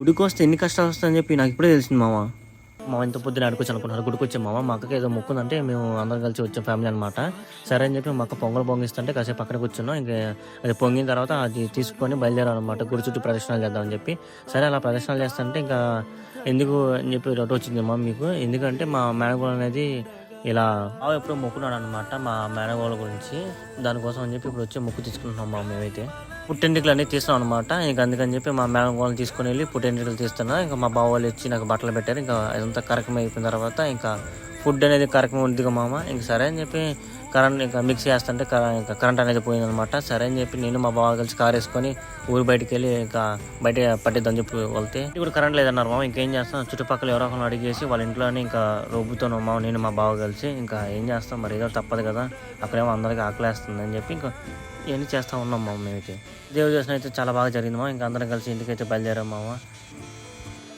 గుడికొస్తే ఎన్ని కష్టాలు వస్తాయని చెప్పి నాకు ఇప్పుడే తెలిసింది మామ. ఇంత పొద్దున ఆడుకోవచ్చు అనుకున్నారు. గుడికొచ్చాం మామ. మా అక్కకి ఏదో మొక్కుందంటే మేము అందరం కలిసి వచ్చాం ఫ్యామిలీ అనమాట. సరే అని చెప్పి మా అక్క పొంగల్ పొంగిస్తుంటే కాసేపు పక్కన కూర్చున్నాం. ఇంక అది పొంగిన తర్వాత అది తీసుకొని బయలుదేరాం అనమాట. గుడి చుట్టూ ప్రదక్షిణాలు చేద్దామని చెప్పి. సరే అలా ప్రదక్షిణాలు చేస్తుంటే ఇంకా ఎందుకు అని చెప్పి డౌట్ వచ్చిందమ్మా మీకు. ఎందుకంటే మా మేనగోడు అనేది ఇలా బావ ఎప్పుడో మొక్కున్నాడు అనమాట మా మేనగోళ్ళ గురించి. దానికోసం అని చెప్పి ఇప్పుడు వచ్చి మొక్కు తీసుకుంటున్నాం మా మేమైతే. పుట్టెంటుకలు అనేది తీస్తాం అనమాట. ఇంకా అందుకని చెప్పి మా మేనగోళ్ళని తీసుకుని వెళ్ళి పుట్టెంటుకలు తీస్తున్నా. ఇంకా మా బావ వాళ్ళు వచ్చి నాకు బట్టలు పెట్టారు. ఇంకా అదంతా కార్యక్రమం అయిపోయిన తర్వాత ఇంకా ఫుడ్ అనేది కార్యక్రమం ఉందిగా మామ. ఇంక సరే అని చెప్పి కరెంట్ ఇంకా మిక్స్ చేస్తుంటే ఇంకా కరెంట్ అనేది పోయిందనమాట. సరే అని చెప్పి నేను మా బావ కలిసి కార్ వేసుకొని ఊరి బయటికి వెళ్ళి ఇంకా బయట పట్టిద్దని చెప్పి వెళ్తే ఇప్పుడు కరెంట్ లేదన్నారు మామ. ఇంకేం చేస్తాం, చుట్టుపక్కల ఎవరో ఒకరిని అడిగేసి వాళ్ళ ఇంట్లోనే ఇంకా రుబ్బుతున్నాం మామ, నేను మా బావ కలిసి. ఇంకా ఏం చేస్తాం మరి, ఏదో తప్పదు కదా, అక్కడేమో అందరికీ ఆకలేస్తుంది అని చెప్పి ఇంకా ఇవన్నీ చేస్తూ ఉన్నాం మామ మేమైతే. దేవుడి దర్శనం అయితే చాలా బాగా జరిగింది మామ. ఇంకా అందరం కలిసి ఇంటికైతే బయలుదేరాం మామ.